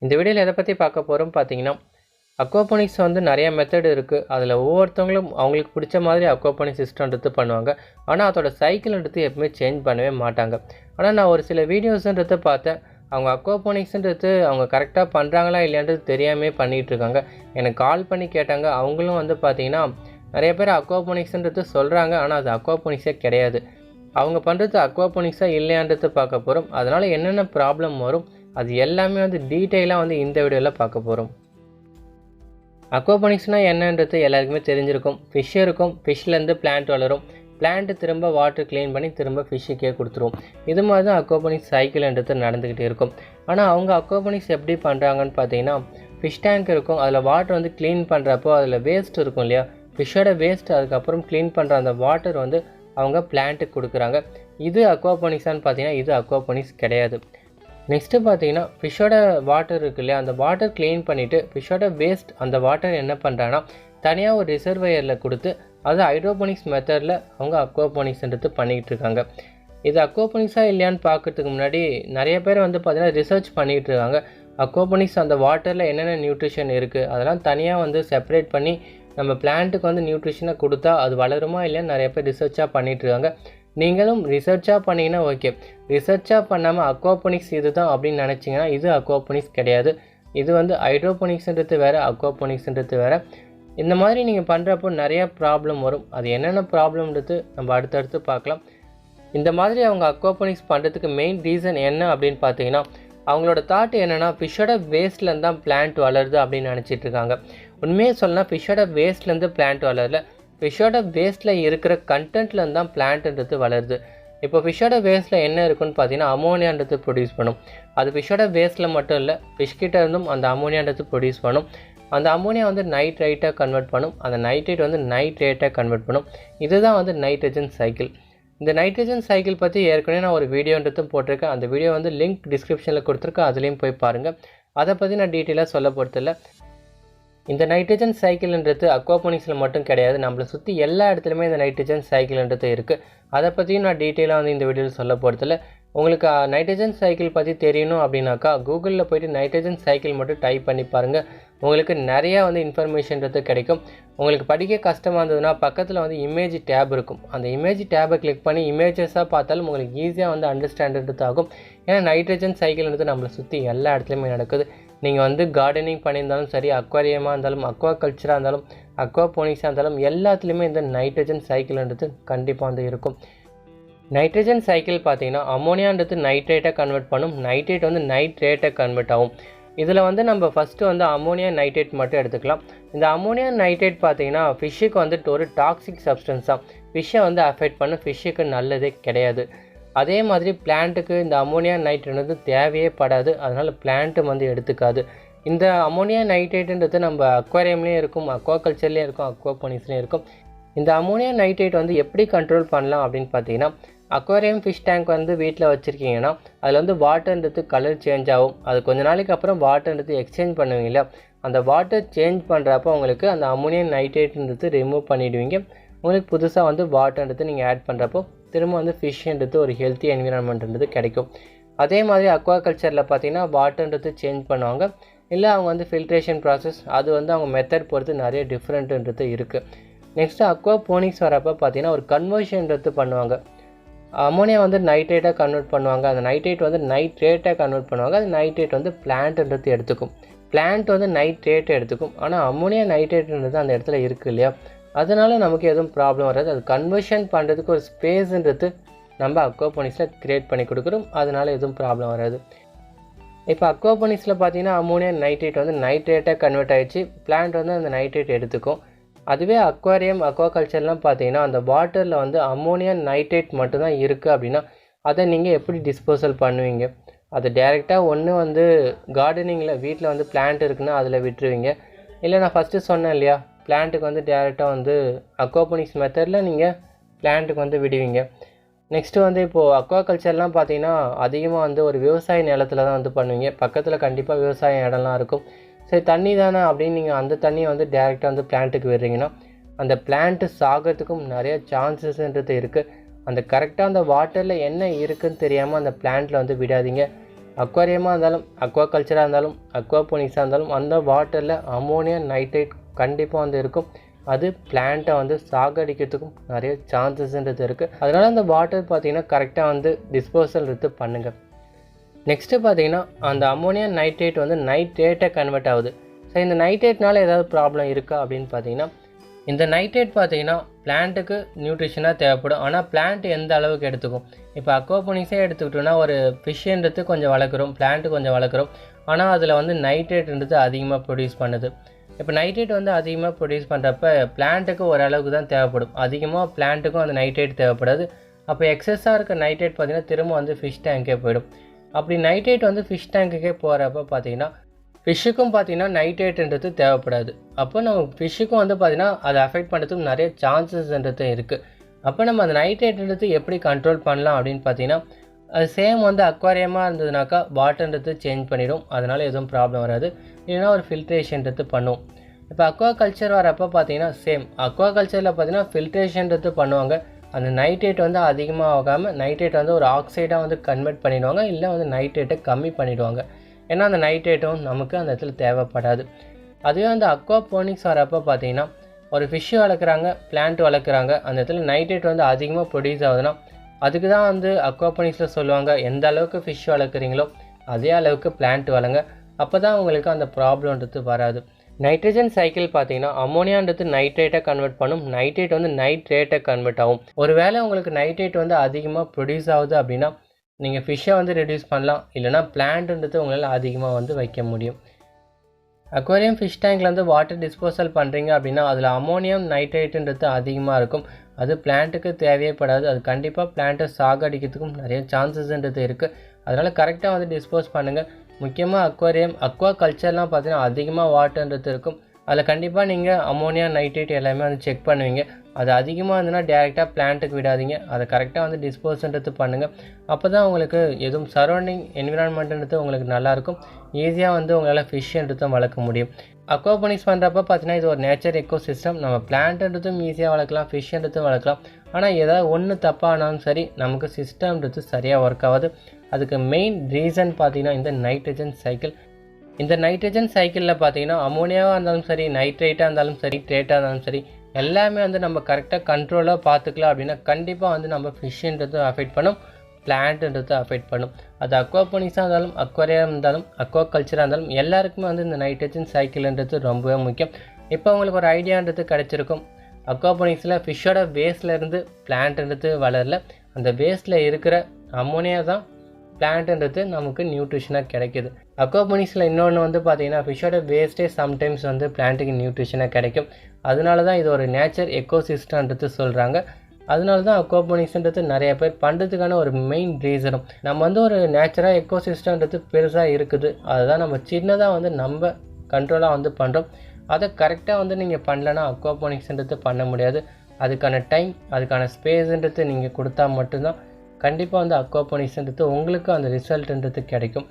இந்த வீடியோவில் எதை பற்றி பார்க்க போகிறோம் பார்த்தீங்கன்னா, அக்வாபானிக்ஸ் வந்து நிறைய மெத்தட் இருக்குது. அதில் ஒவ்வொருத்தவங்களும் அவங்களுக்கு பிடிச்ச மாதிரி அக்வாபானிக்ஸ் சிஸ்டம் எடுத்து பண்ணுவாங்க. ஆனால் அதோட சைக்கிள்ன்றது எப்பவுமே சேஞ்ச் பண்ணவே மாட்டாங்க. ஆனால் நான் ஒரு சில வீடியோஸ்ன்றதை பார்த்தேன். அவங்க அக்வாபானிக்ஸ்ன்றது அவங்க கரெக்டாக பண்ணுறாங்களா இல்லையான்றது தெரியாமல் பண்ணிகிட்ருக்காங்க. எனக்கு கால் பண்ணி கேட்டாங்க. அவங்களும் வந்து பார்த்திங்கன்னா நிறைய பேர் அக்வாபானிக்ஸ்ன்றது சொல்கிறாங்க. ஆனால் அது அக்வாபானிக்ஸே கிடையாது. அவங்க பண்ணுறது அக்வாபானிக்ஸாக இல்லையான்றது பார்க்க போகிறோம். அதனால் என்னென்ன ப்ராப்ளம் வரும் அது எல்லாமே வந்து டீட்டெயிலாக வந்து இந்த வீடியோவில் பார்க்க போகிறோம். அக்வாபானிக்ஸ்னால் என்னன்றது எல்லாருக்குமே தெரிஞ்சிருக்கும். ஃபிஷ் இருக்கும், ஃபிஷ்லேருந்து பிளான்ட் வளரும், பிளான்ட்டு திரும்ப வாட்டர் க்ளீன் பண்ணி திரும்ப ஃபிஷ்ஷுக்கே கொடுத்துருவோம். இது மாதிரி தான் அக்வாபானிக்ஸ் சைக்கிள்ன்றது நடந்துக்கிட்டே இருக்கும். ஆனால் அவங்க அக்வாபானிக்ஸ் எப்படி பண்ணுறாங்கன்னு பார்த்தீங்கன்னா, ஃபிஷ் டேங்க் இருக்கும், அதில் வாட்டர் வந்து க்ளீன் பண்ணுறப்போ அதில் வேஸ்ட் இருக்கும் இல்லையா, ஃபிஷ்ஷோட வேஸ்ட் அதுக்கப்புறம் க்ளீன் பண்ணுற அந்த வாட்டர் வந்து அவங்க பிளான்ட்டுக்கு கொடுக்குறாங்க. இது அக்வாபானிக்ஸான்னு பார்த்தீங்கன்னா இது அக்வாபானிக்ஸ் கிடையாது. நெக்ஸ்ட்டு பார்த்தீங்கன்னா ஃபிஷ்ஷோட வாட்டர் இருக்குது இல்லையா, அந்த வாட்டர் க்ளீன் பண்ணிவிட்டு ஃபிஷ்ஷோட வேஸ்ட் அந்த வாட்டர் என்ன பண்ணுறாங்கன்னா தனியாக ஒரு ரிசர்வயரில் கொடுத்து அது ஹைட்ரோபானிக்ஸ் மெத்தடில் அவங்க அக்வாபானிக்ஸ்ன்றது பண்ணிக்கிட்டு இருக்காங்க. இது அக்வாபானிக்ஸாக இல்லையான்னு பார்க்கறதுக்கு முன்னாடி நிறைய பேர் வந்து பார்த்திங்கன்னா ரிசர்ச் பண்ணிகிட்டு இருக்காங்க. அக்வாபானிக்ஸ் அந்த வாட்டரில் என்னென்ன நியூட்ரிஷன் இருக்குது அதெல்லாம் தனியாக வந்து செப்பரேட் பண்ணி நம்ம பிளான்ட்டுக்கு வந்து நியூட்ரிஷனை கொடுத்தா அது வளருமா இல்லையான்னு நிறைய பேர் ரிசர்ச்சாக பண்ணிகிட்ருக்காங்க. நீங்களும் ரிசர்ச்சாக பண்ணிங்கன்னா ஓகே, ரிசர்ச்சாக பண்ணாமல் அக்வாபானிக்ஸ் இது தான் அப்படின்னு நினச்சிங்கன்னா இது அக்வாபானிக்ஸ் கிடையாது. இது வந்து ஹைட்ரோபானிக்ஸ்ன்றது வேறு, அக்வாபானிக்ஸ்ன்றது வேறு. இந்த மாதிரி நீங்கள் பண்ணுறப்போ நிறையா ப்ராப்ளம் வரும். அது என்னென்ன ப்ராப்ளம்ன்றது நம்ம அடுத்தடுத்து பார்க்கலாம். இந்த மாதிரி அவங்க அக்வாபானிக்ஸ் பண்ணுறதுக்கு மெயின் ரீசன் என்ன அப்படின்னு பார்த்தீங்கன்னா, அவங்களோட தாட் என்னென்னா ஃபிஷ்ஷோட வேஸ்ட்லேருந்து தான் பிளான்ட் வளருது அப்படின்னு நினச்சிட்டு இருக்காங்க. உண்மையாக சொல்லலாம் ஃபிஷ்ஷோட வேஸ்ட்லேருந்து பிளான்ட் வளரல, ஃபிஷ்ஷோட வேஸ்ட்டில் இருக்கிற கண்டென்ட்லேருந்து தான் பிளான்ட்ன்றது வளருது. இப்போ ஃபிஷ்ஷோட வேஸ்ட்டில் என்ன இருக்குன்னு பார்த்தீங்கன்னா அமோனியான்றது ப்ரொடியூஸ் பண்ணும். அது ஃபிஷ்ஷோட வேஸ்ட்டில் மட்டும் இல்லை, ஃபிஷ்கிட்ட இருந்தும் அந்த அமோனியான்றது ப்ரொடியூஸ் பண்ணும். அந்த அமோனியா வந்து நைட்ரைட்டாக கன்வெர்ட் பண்ணும், அந்த நைட்ரேட் வந்து நைட்ரேட்டாக கன்வெர்ட் பண்ணும். இதுதான் வந்து நைட்ரஜன் சைக்கிள். இந்த நைட்ரஜன் சைக்கிள் பற்றி ஏற்கனவே நான் ஒரு வீடியோன்றதும் போட்டிருக்கேன். அந்த வீடியோ வந்து லிங்க் டிஸ்கிரிப்ஷனில் கொடுத்துருக்கேன், அதுலேயும் போய் பாருங்கள். அதை பற்றி நான் டீட்டெயிலாக சொல்ல போகிறதில்ல. இந்த நைட்ரஜன் சைக்கிள்ன்றது அக்வாபானிக்ஸில் மட்டும் கிடையாது, நம்மளை சுற்றி எல்லா இடத்துலையுமே இந்த நைட்ரஜன் சைக்கிள்ன்றது இருக்குது. அதை பற்றியும் நான் டீட்டெயிலாக வந்து இந்த வீடியோவில் சொல்ல போகிறதில்ல. உங்களுக்கு நைட்ரஜன் சைக்கிள் பற்றி தெரியணும் அப்படின்னாக்கா கூகுளில் போய்ட்டு நைட்ரஜன் சைக்கிள் மட்டும் டைப் பண்ணி பாருங்கள். உங்களுக்கு நிறையா வந்து இன்ஃபர்மேஷன்றது கிடைக்கும். உங்களுக்கு படிக்க கஷ்டமாக இருந்ததுன்னா பக்கத்தில் வந்து இமேஜ் டேப் இருக்கும். அந்த இமேஜ் டேப்பை கிளிக் பண்ணி இமேஜஸாக பார்த்தாலும் உங்களுக்கு ஈஸியாக வந்து அண்டர்ஸ்டாண்டது ஆகும். ஏன்னா நைட்ரஜன் சைக்கிள்ன்றது நம்மளை சுற்றி எல்லா இடத்துலையுமே நடக்குது. நீங்கள் வந்து கார்டனிங் பண்ணியிருந்தாலும் சரி, அக்வாரியமாக இருந்தாலும், அக்வா கல்ச்சராக இருந்தாலும், அக்வாபானிக்ஸாக இருந்தாலும் எல்லாத்துலேயுமே இந்த நைட்ரஜன் சைக்கிள்ன்றது கண்டிப்பாக வந்து இருக்கும். நைட்ரஜன் சைக்கிள் பார்த்தீங்கன்னா அமோனியான்றது நைட்ரேட்டாக கன்வெர்ட் பண்ணும், நைட்ரேட் வந்து நைட்ரேட்டாக கன்வெர்ட் ஆகும். இதில் வந்து நம்ம ஃபஸ்ட்டு வந்து அமோனியா நைட்ரேட் மட்டும் எடுத்துக்கலாம். இந்த அமோனியா நைட்ரேட் பார்த்தீங்கன்னா ஃபிஷ்ஷுக்கு வந்துட்டு ஒரு டாக்ஸிக் சப்ஸ்டன்ஸ் தான், ஃபிஷ்ஷை வந்து அஃபெக்ட் பண்ண, ஃபிஷ்ஷுக்கு நல்லதே கிடையாது. அதே மாதிரி பிளான்ட்டுக்கு இந்த அமோனியா நைட்ரேட் வந்து தேவையே படாது, அதனால் பிளான்ட்டு வந்து எடுத்துக்காது. இந்த அமோனியா நைட்ரேட்டுன்றது நம்ம அக்வாரியம்லேயும் இருக்கும், அக்வா கல்ச்சர்லேயும் இருக்கும், அக்வாபானிக்ஸ்லேயும் இருக்கும். இந்த அமோனியா நைட்ரேட் வந்து எப்படி கண்ட்ரோல் பண்ணலாம் அப்படின்னு பார்த்தீங்கன்னா, அக்வாரியம் ஃபிஷ் டேங்க் வந்து வீட்டில் வச்சுருக்கீங்கன்னா அதில் வந்து வாட்டர்ன்றது கலர் சேஞ்ச் ஆகும். அது கொஞ்ச நாளைக்கு அப்புறம் வாட்டர்ன்றது எக்ஸ்சேஞ்ச் பண்ணுவீங்க இல்லையா, அந்த வாட்டர் சேஞ்ச் பண்ணுறப்போ உங்களுக்கு அந்த அமோனியா நைட்ரேட்ன்றது ரிமூவ் பண்ணிவிடுவீங்க. உங்களுக்கு புதுசாக வந்து வாட்டர்ன்றது நீங்கள் ஆட் பண்ணுறப்போ திரும்ப வந்து ஃபிஷ்ன்றது ஒரு ஹெல்த்தி என்விரான்மெண்ட்ன்றது கிடைக்கும். அதே மாதிரி அக்வா கல்ச்சரில் பார்த்தீங்கன்னா வாட்டர்ன்றது சேஞ்ச் பண்ணுவாங்க, இல்லை அவங்க வந்து ஃபில்ட்ரேஷன் ப்ராசஸ், அது வந்து அவங்க மெத்தட் பொறுத்து நிறைய டிஃப்ரெண்ட்டுன்றது இருக்குது. நெக்ஸ்ட்டு அக்வாபானிக்ஸ் வரப்போ பார்த்தீங்கன்னா ஒரு கன்வர்ஷன்றது பண்ணுவாங்க. அமோனியா வந்து நைட்ரேட்டாக கன்வெர்ட் பண்ணுவாங்க, அந்த நைட்ரேட் வந்து நைட்ரேட்டாக கன்வெர்ட் பண்ணுவாங்க. அது நைட்ரேட் வந்து பிளான்ட்ன்றது எடுத்துக்கும், பிளான்ட் வந்து நைட்ரேட்டை எடுத்துக்கும். ஆனால் அமோனியா நைட்ரேட்ன்றது அந்த இடத்துல இருக்குது இல்லையா, அதனால் நமக்கு எதுவும் ப்ராப்ளம் வராது. அது கன்வர்ஷன் பண்ணுறதுக்கு ஒரு ஸ்பேஸுன்றது நம்ம அக்வாபானிக்ஸில் க்ரியேட் பண்ணி கொடுக்குறோம், அதனால் எதுவும் ப்ராப்ளம் வராது. இப்போ அக்வாபானிக்ஸில் பார்த்தீங்கன்னா அமோனியா நைட்ரேட் வந்து நைட்ரேட்டாக கன்வெர்ட் ஆகிடுச்சு, பிளான்ட் வந்து அந்த நைட்ரேட் எடுத்துக்கும். அதுவே அக்வாரியம் அக்வா கல்ச்சர்லாம் பார்த்தீங்கன்னா அந்த வாட்டரில் வந்து அமோனியா நைட்ரேட் மட்டும்தான் இருக்குது அப்படின்னா அதை நீங்கள் எப்படி டிஸ்போசல் பண்ணுவீங்க? அது டேரெக்டாக ஒன்று வந்து கார்டனிங்கில் வீட்டில் வந்து பிளான்ட் இருக்குன்னா அதில் விட்டுருவீங்க, இல்லை நான் ஃபஸ்ட்டு சொன்னேன் இல்லையா, பிளான்ட்டுக்கு வந்து டேரெக்டாக வந்து அக்வாபானிக்ஸ் மெத்தடில் நீங்கள் பிளான்ட்டுக்கு வந்து விடுவீங்க. நெக்ஸ்ட்டு வந்து இப்போது அக்வா கல்ச்சர்லாம் பார்த்தீங்கன்னா அதிகமாக வந்து ஒரு விவசாய நிலத்தில் தான் வந்து பண்ணுவீங்க. பக்கத்தில் கண்டிப்பாக விவசாய இடம்லாம் இருக்கும். சரி தண்ணி தானே அப்படின்னு நீங்கள் அந்த தண்ணியை வந்து டேரெக்டாக வந்து பிளான்ட்டுக்கு விடுறீங்கன்னா அந்த பிளான்ட்டு சாகிறதுக்கும் நிறைய சான்சஸ்ன்றது இருக்குது. அந்த கரெக்டாக அந்த வாட்டரில் என்ன இருக்குதுன்னு தெரியாமல் அந்த பிளான்ட்டில் வந்து விடாதீங்க. அக்வாரியமாக இருந்தாலும் அக்வாகல்ச்சராக இருந்தாலும் அக்வாபோனிக்ஸாக இருந்தாலும் அந்த வாட்டரில் அமோனியம் நைட்ரேட் கண்டிப்பாக வந்து இருக்கும். அது பிளான்ட்டை வந்து சாகடிக்கிறதுக்கும் நிறைய சான்சஸ்ன்றது இருக்குது. அதனால் அந்த வாட்டர் பார்த்திங்கன்னா கரெக்டாக வந்து டிஸ்போசல் எடுத்து பண்ணுங்கள். நெக்ஸ்ட்டு பார்த்திங்கன்னா அந்த அமோனியம் நைட்ரேட் வந்து நைட்ரேட்டை கன்வெர்ட் ஆகுது. ஸோ இந்த நைட்ரேட்னால ஏதாவது ப்ராப்ளம் இருக்கா அப்படின்னு பார்த்தீங்கன்னா, இந்த நைட்ரேட் பார்த்திங்கன்னா பிளான்ட்டுக்கு நியூட்ரிஷனாக தேவைப்படும். ஆனால் பிளான்ட் எந்த அளவுக்கு எடுத்துக்கும். இப்போ அக்வாபோனிக்ஸே எடுத்துக்கிட்டோன்னா ஒரு ஃபிஷ்ஷுன்றது கொஞ்சம் வளர்க்குறோம், பிளான்ட்டு கொஞ்சம் வளர்க்குறோம். ஆனால் அதில் வந்து நைட்ரேட்ன்றது அதிகமாக ப்ரொடியூஸ் பண்ணுது. இப்போ நைட்ரேட் வந்து அதிகமாக ப்ரொடியூஸ் பண்ணுறப்ப பிளான்ட்டுக்கு ஓரளவுக்கு தான் தேவைப்படும். அதிகமாக பிளான்ட்டுக்கும் அந்த நைட்ரேட் தேவைப்படாது. அப்போ எக்ஸஸாக இருக்க நைட்ரேட் பார்த்திங்கன்னா திரும்ப வந்து ஃபிஷ் டேங்க்கே போயிடும். அப்படி நைட்ரேட் வந்து ஃபிஷ் டேங்க்குக்கே போகிறப்ப பார்த்திங்கன்னா ஃபிஷ்ஷுக்கும் பார்த்திங்கன்னா நைட்ரேட்ன்றது தேவைப்படாது. அப்போ நம்ம ஃபிஷ்ஷுக்கும் வந்து பார்த்திங்கன்னா அதை அஃபெக்ட் பண்ணுறதுக்கு நிறைய சான்சஸ்ன்றது இருக்குது. அப்போ நம்ம அந்த நைட்ரேட்ன்றது எப்படி கண்ட்ரோல் பண்ணலாம் அப்படின்னு பார்த்திங்கன்னா, அது சேம் வந்து அக்வாரியமாக இருந்ததுனாக்கா வாட்டர்ன்றது சேஞ்ச் பண்ணிடும். அதனால் எதுவும் ப்ராப்ளம் வராது. இல்லைனா ஒரு ஃபில்ட்ரேஷன்றது பண்ணுவோம். இப்போ அக்வாகல்ச்சர் வரப்போ பார்த்திங்கன்னா சேம் அக்வாகல்ச்சரில் பார்த்திங்கன்னா ஃபில்ட்ரேஷன்றது பண்ணுவாங்க. அந்த நைட்ரேட் வந்து அதிகமாக ஆகாமல் நைட்ரேட் வந்து ஒரு ஆக்சைடாக வந்து கன்வெர்ட் பண்ணிவிடுவாங்க. இல்லை வந்து நைட்ரேட்டை கம்மி பண்ணிவிடுவாங்க. ஏன்னா அந்த நைட்ரேட்டும் நமக்கு அந்த இடத்துல தேவைப்படாது. அதுவே அந்த அக்வாபோனிக்ஸ் வரப்போ பார்த்திங்கன்னா ஒரு ஃபிஷ்ஷு வளர்க்குறாங்க, பிளான்ட் வளர்க்குறாங்க. அந்த இடத்துல நைட்ரேட் வந்து அதிகமாக ப்ரொடியூஸ் ஆகுதுன்னா அதுக்கு தான் வந்து அக்வாபோனிக்ஸில் சொல்லுவாங்க, எந்த அளவுக்கு ஃபிஷ் வளர்க்குறீங்களோ அதே அளவுக்கு பிளான்ட் வளங்க. அப்போ தான் உங்களுக்கு அந்த ப்ராப்ளம்ன்றது வராது. நைட்ரஜன் சைக்கிள் பார்த்தீங்கன்னா அமோனியான்றது நைட்ரேட்டை கன்வெர்ட் பண்ணும், நைட்ரேட் வந்து நைட்ரேட்டை கன்வெர்ட் ஆகும். ஒரு வேளை உங்களுக்கு நைட்ரேட் வந்து அதிகமாக ப்ரொடியூஸ் ஆகுது அப்படின்னா நீங்கள் ஃபிஷ்ஷை வந்து ரெடியூஸ் பண்ணலாம். இல்லைனா பிளான்ட்ன்றது உங்களால் அதிகமாக வந்து வைக்க முடியும். அக்வாரியம் ஃபிஷ் டேங்க்கில் வந்து வாட்டர் டிஸ்போசல் பண்ணுறீங்க அப்படின்னா அதில் அமோனியம் நைட்ரேட்டுன்றது அதிகமாக இருக்கும். அது பிளான்ட்டுக்கு தேவையப்படாது. அது கண்டிப்பாக பிளான்ட்டை சாகடிக்கிறதுக்கும் நிறைய சான்சஸ்ன்றது இருக்குது. அதனால் கரெக்டாக வந்து டிஸ்போஸ் பண்ணுங்கள். முக்கியமாக அக்வாரியம் அக்வாகல்ச்சர்லாம் பார்த்தீங்கன்னா அதிகமாக வாட்டர்ன்றது இருக்கும். அதில் கண்டிப்பாக நீங்கள் அமோனியா நைட்ரேட் எல்லாமே வந்து செக் பண்ணுவீங்க. அது அதிகமாக இருந்ததுன்னா டேரெக்டாக பிளான்ட்டுக்கு விடாதீங்க. அதை கரெக்டாக வந்து டிஸ்போஸ்ன்றது பண்ணுங்கள். அப்போ தான் உங்களுக்கு எதுவும் சரௌண்டிங் என்விரான்மெண்ட்டுன்றது உங்களுக்கு நல்லாயிருக்கும். ஈஸியாக வந்து உங்களால் ஃபிஷ்ன்றதும் வளர்க்க முடியும். அக்வாபோனிக்ஸ் பண்ணுறப்ப பார்த்தீங்கன்னா இது ஒரு நேச்சர் எக்கோ சிஸ்டம். நம்ம பிளான்ட்ன்றதும் ஈஸியாக வளர்க்கலாம், ஃபிஷ்ன்றதும் வளர்க்கலாம். ஆனால் ஏதாவது ஒன்று தப்பானாலும் சரி நமக்கு சிஸ்டம்ன்றது சரியாக ஒர்க் ஆகாது. அதுக்கு மெயின் ரீசன் பார்த்தீங்கன்னா இந்த நைட்ரஜன் சைக்கிள். இந்த நைட்ரஜன் சைக்கிளில் பார்த்தீங்கன்னா அமோனியாவாக இருந்தாலும் சரி, நைட்ரேட்டாக இருந்தாலும் சரி, ட்ரேட்டாக இருந்தாலும் சரி, எல்லாமே வந்து நம்ம கரெக்டாக கண்ட்ரோலாக பார்த்துக்கலாம் அப்படின்னா கண்டிப்பாக வந்து நம்ம ஃபிஷ்ன்றது அஃபெக்ட் பண்ணும், பிளான்ட்ன்றது அஃபெக்ட் பண்ணும். அது அக்வாபோனிக்ஸாக இருந்தாலும் அக்வாரியம் இருந்தாலும் அக்வாகல்ச்சராக இருந்தாலும் எல்லாருக்குமே வந்து இந்த நைட்ரஜன் சைக்கிள்ன்றது ரொம்பவே முக்கியம். இப்போ உங்களுக்கு ஒரு ஐடியான்றது கிடச்சிருக்கும். அக்வாபோனிக்ஸில் ஃபிஷ்ஷோட வேஸ்ட்லேருந்து பிளான்ட்ன்றது வளரல, அந்த வேஸ்ட்டில் இருக்கிற அமோனியா தான் பிளான்ட்ன்றது நமக்கு நியூட்ரிஷனாக கிடைக்கிது. அக்வாபோனிக்ஸில் இன்னொன்று வந்து பார்த்திங்கன்னா ஃபிஷ்ஷோட வேஸ்ட்டே சம்டைம்ஸ் வந்து பிளான்ட்டுக்கு நியூட்ரிஷனாக கிடைக்கும். அதனால தான் இது ஒரு நேச்சர் எக்கோசிஸ்டம்ன்றது சொல்கிறாங்க. அதனால தான் அக்வாபோனிக்ஸ்ன்றது நிறைய பேர் பண்ணுறதுக்கான ஒரு மெயின் ரீசனும். நம்ம வந்து ஒரு நேச்சராக எக்கோசிஸ்டம்ன்றது பெருசாக இருக்குது, அதுதான் நம்ம சின்னதாக வந்து நம்ம கண்ட்ரோலாக வந்து பண்ணுறோம். அதை கரெக்டாக வந்து நீங்கள் பண்ணலன்னா அக்வாபோனிக்ஸ்ன்றது பண்ண முடியாது. அதுக்கான டைம் அதுக்கான ஸ்பேஸ்ன்றது நீங்கள் கொடுத்தா மட்டும்தான் கண்டிப்பாக வந்து அக்வாபோனிக்ஸ்ன்றது உங்களுக்கு அந்த ரிசல்ட்ன்றது கிடைக்கும்.